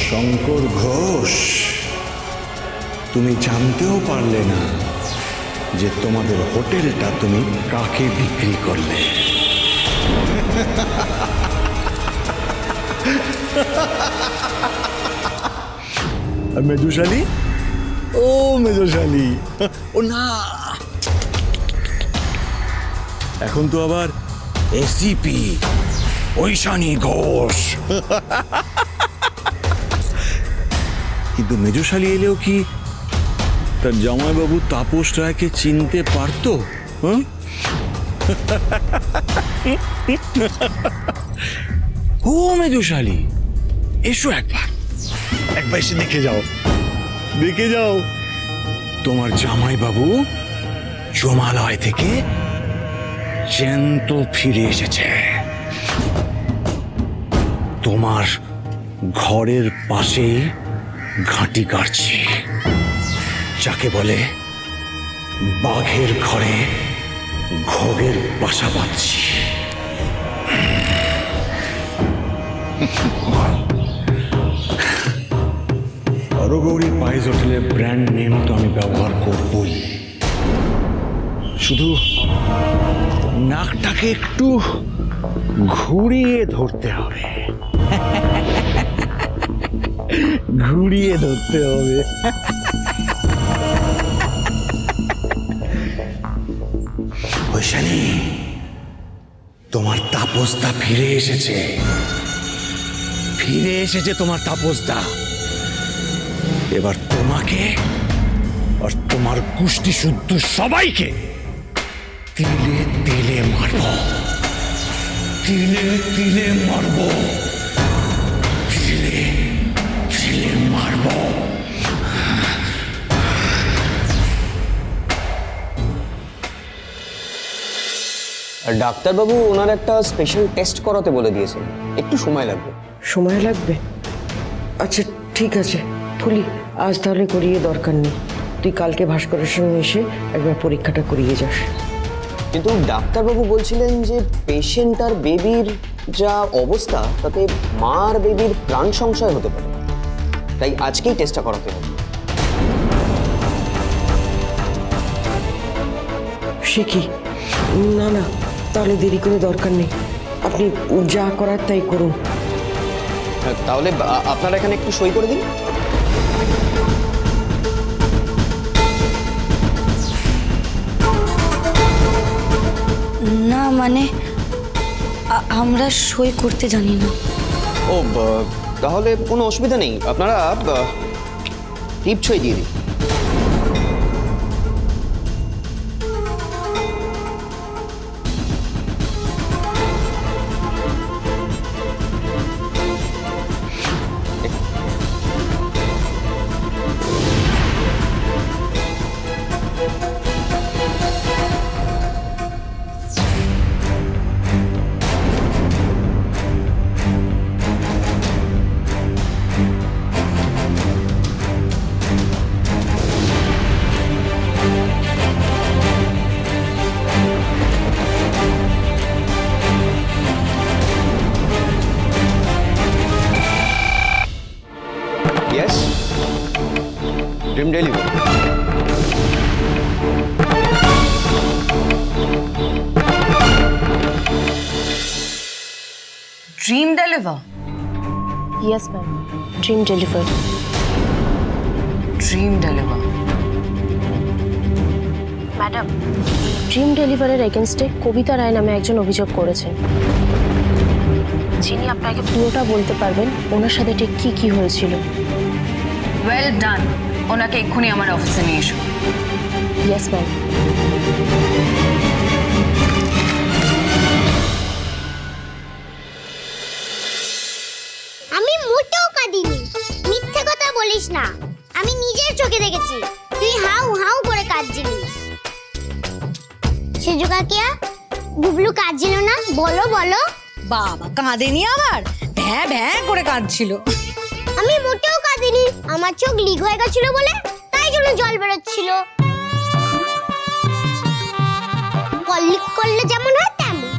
শঙ্কর ঘোষ, তুমি জানতেও পারলে না যে তোমাদের হোটেলটা তুমি কাকে বিক্রি করলে। মেজুশালী, ও মেজুশালী, ও না, এখন তো আবার এসিপি ঐশানী ঘোষ। কিন্তু মেজুশালী এলেও কি তার জামাইবাবু তাপস রায়কে চিনতে পারতো? ও মেজুশালী, এসো একবার এসে দেখে যাও, দেখে যাও তোমার জামাইবাবু জমালয় থেকে জ্যান্ত ফিরে এসেছে। তোমার ঘরের পাশেই ঘাঁটি কাটছি, যাকে বলে বাঘের ঘরে ঘোগের বাসা বাঁধছি। হরগৌরী পাইস হোটেলের ব্র্যান্ড নেম তো আমি ব্যবহার করবই, শুধু নাকটাকে একটু ঘুরিয়ে ধরতে হবে, ঘুরিয়ে ধরতে হবে। ঐশানী, তোমার তাপসদা ফিরে এসেছে, ফিরে এসেছে তোমার তাপসদা। এবার তোমাকে আর তোমার কুষ্টি শুদ্ধ সবাইকে তিলে তিলে মারব, তিলে তিলে মারব, তিলে তিলে মারব। ডাক্তারবাবু ওনার একটা স্পেশাল টেস্ট করাতে বলে দিয়েছেন, একটু সময় লাগবে। সময় লাগবে? আচ্ছা ঠিক আছে ফুলি, আজ তাহলে করিয়ে দরকার নেই, তুই কালকে ভাস্করের সঙ্গে এসে একবার পরীক্ষাটা করিয়ে যাস। কিন্তু ডাক্তারবাবু বলছিলেন যে পেশেন্ট আর বেবির যা অবস্থা তাতে মা আর বেবির প্রাণ সংশয় হতে পারে, তাই আজকেই টেস্টটা করাতে হবে। সে কি? না না, তাহলে দেরি করে দরকার নেই, আপনি যা করার তাই করুন। তাহলে আপনারা এখানে একটু সই করে দিন। না মানে আমরা সই করতে জানি না। ও তাহলে কোনো অসুবিধা নেই, আপনারা টিপ সই দিয়ে দিন। Yes? Dream delivery. Dream deliver? Yes, ma'am. Dream delivered. Dream deliver. Madam, dream ডেলিভারের এগেনস্টে কবিতা রায় নামে একজন অভিযোগ করেছেন, যিনি আপনাকে পুরোটা বলতে পারবেন ওনার সাথে ঠিক কি হয়েছিল। Well done. ওনাকে এক্ষুনি আমার অফিসে নিয়ে এসো। Yes ma'am. আমি মোটেও কাঁদিনি, মিথ্যে কথা বলিস না, আমি নিজের চোখে দেখেছি তুই হাউ হাউ করে কাঁদছিলিস। সেজু কাকিয়া, গুবলু কাঁদছিল না? বলো বলো। বাবা কাঁদেনি, আবার ভ্যাঁ ভ্যাঁ করে কাঁদছিল। আমি মোটেও কাঁদিনি, আমার চোখ লিক হয়ে গেছিল বলে তাই জন্য জল বেরোচ্ছিল। কল্লিক করলে যেমন হয় তেমন।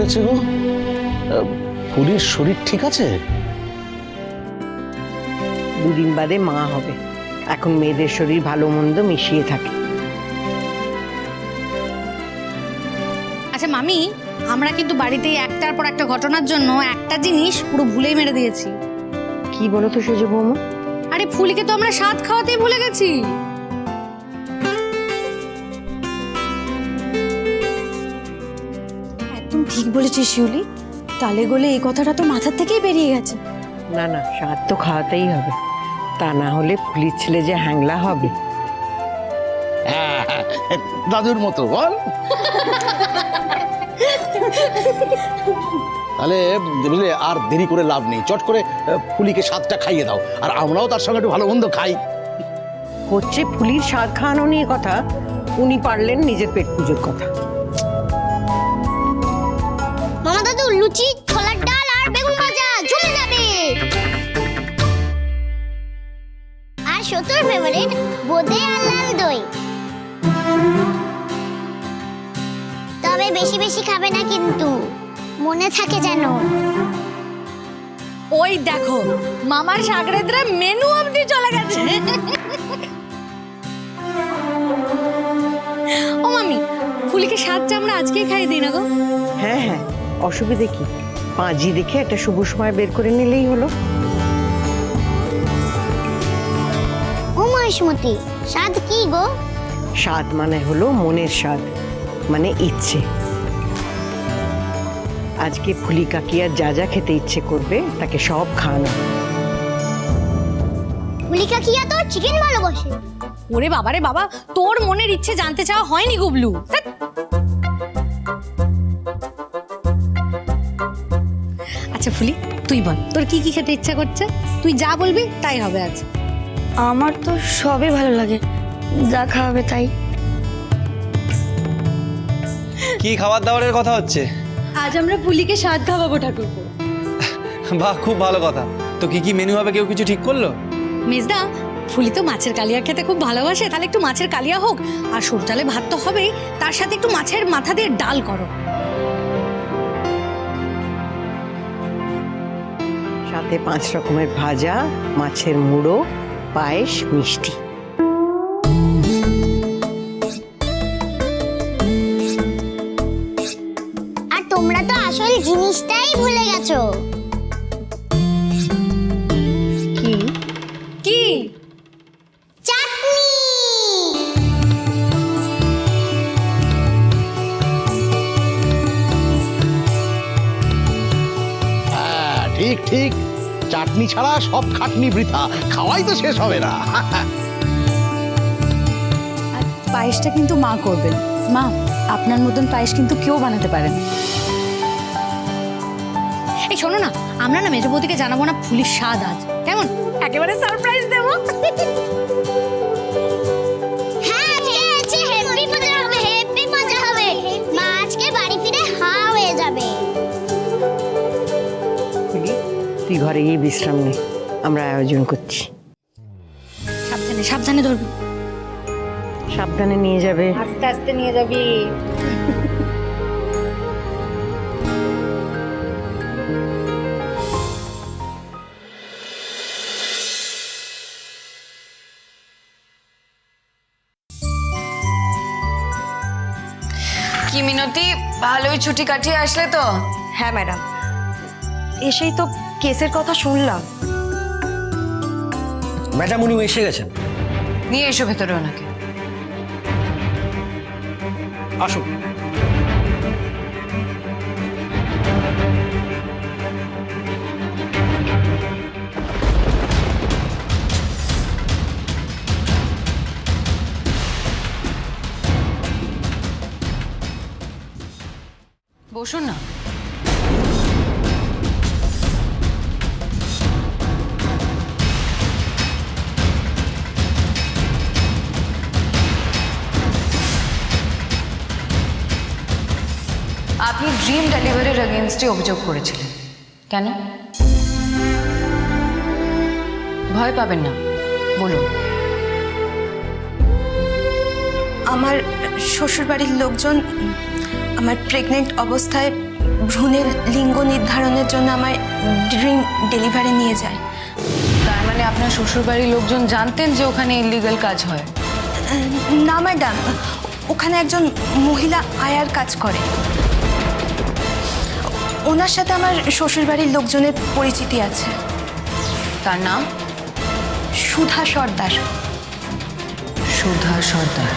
হয়েছে গো? ফুলির শরীর ঠিক আছে? দুদিন বাদে মা হবে। এখন মেয়েদের শরীর ভালো মন্দ মিশিয়ে থাকে। আচ্ছা মামি, আমরা কিন্তু বাড়িতে একটার পর একটা ঘটনার জন্য একটা জিনিস পুরো ভুলেই মেরে দিয়েছি। কি বলো তো সেজে বৌমা? আরে ফুলিকে তো আমরা স্বাদ খাওয়াতেই ভুলে গেছি। একদম ঠিক বলেছিস শিউলি, তালে গোলে এই কথাটা তো মাথার থেকেই বেরিয়ে গেছে। না না, স্বাদ তো খাওয়াতেই হবে, তা না হলে পুলিশ ছেলে যে হ্যাংলা হবে। হ্যাঁ, দাদুর মতো বল। তাহলে বুঝলে আর দেরি করে লাভ নেই, চট করে ফুলিকে স্বাদটা খাইয়ে দাও, আর আমরাও তার সঙ্গে একটু ভালো মন্দ খাই। হচ্ছে ফুলির স্বাদ খাওয়ানো নিয়ে কথা, উনি পারলেন নিজের পেট পুজোর কথা। মামা দাদু লুচি, ছোলার ডাল আর বেগুন ভাজা জমে যাবে। আর সতুর ফেভারিট বোঁদে আর লাল দই। তবে বেশি বেশি খাবে না কিন্তু, মনে থাকে যেন। ওই দেখো মামার সাগরেদরা মেনু অবধি চলে গেছে। ও মামি, ফুলিকে স্বাদটা আমরা আজকেই খাইয়ে দিই না গো? হ্যাঁ হ্যাঁ, অসুবিধে কি? পাঁজি দেখে একটা শুভ সময় বের করে নিলেই হলো। ও মহেশমতি, স্বাদ কি গো? স্বাদ মানে হলো মনের স্বাদ, মানে ইচ্ছে। আজকে ফুলি কাকিয়ার যা যা খেতে ইচ্ছে করবে তাকে সব খাওয়ানো। ফুলি কাকিয়া তো চিকেন ভালোবাসে। ওরে বাবা রে বাবা, তোর মনের ইচ্ছে জানতে চাওয়া হয়নি গুবলু। আচ্ছা ফুলি, তুই বল তোর কি কি খেতে ইচ্ছা করছে? তুই যা বলবি তাই হবে আজ। আমার তো সবই ভালো লাগে, যা খাওয়াবে তাই। কি খাবার দাবারের কথা হচ্ছে? আজ আমরা ফুলিকে স্বাদ খাওয়াবো ঠাকুরপো। বাহ, খুব ভালো কথা। তো কি কি মেনু হবে, কেউ কিছু ঠিক করলো? মেজদা, ফুলি তো মাছের কালিয়া খেতে খুব ভালোবাসে, তাহলে একটু মাছের কালিয়া হোক। আর সরু চালে ভাত তো হবেই, তার সাথে একটু মাছের মাথা দিয়ে ডাল করো। সাথে 5 রকমের ভাজা, মাছের মুড়ো, পায়েস, মিষ্টি। আর তোমরা তো আসল জিনিসটাই ভুলে গেছো। কি? কি? চাটনি। হ্যাঁ, ঠিক ঠিক, চাটনি ছাড়া সব খাটনি বৃথা, খাওয়াই তো শেষ হবে না। পায়েসটা কিন্তু মা করবেন। মা, আপনার মতন পায়েস কিন্তু কেউ বানাতে পারে না। এই শোনো না, আমরা না মেজবৌদিকে জানাবো না ফুলির স্বাদ আজ, কেমন? একেবারে সারপ্রাইজ দেবো। হ্যাঁ, আজকে হেভি মজা হবে, হেভি মজা হবে। মা আজকে বাড়ি ফিরে হা হয়ে যাবে। ফুলি, তুই ঘরে গিয়ে বিশ্রাম নে, আমরা আয়োজন করছি। সাবধানে সাবধানে ধরবি। সাবধানে নিয়ে যাবে। আস্তে আস্তে নিয়ে যাবি। কি মিনতি, ভালোই ছুটি কাটিয়ে আসলে তো? হ্যাঁ ম্যাডাম, এসেই তো কেসের কথা শুনলাম। ম্যাডাম উনি এসে গেছেন। নিয়ে এসো ভেতরে ওনাকে। আসুন। বসুন না। আপনি ড্রিম ডেলিভারির এগেইনস্টে অভিযোগ করেছিলেন, কেন? ভয় পাবেন না, বলুন। আমার শ্বশুরবাড়ির লোকজন আমার প্রেগনেন্ট অবস্থায় ভ্রূণের লিঙ্গ নির্ধারণের জন্য আমার ড্রিম ডেলিভারি নিয়ে যায়। তার মানে আপনার শ্বশুরবাড়ির লোকজন জানতেন যে ওখানে ইলিগাল কাজ হয়? না ম্যাডাম, ওখানে একজন মহিলা আয়ার কাজ করে। ওনার সাথে আমার শ্বশুরবাড়ির লোকজনের পরিচিতি আছে। তার নাম? সুধা সর্দার। সুধা সর্দার।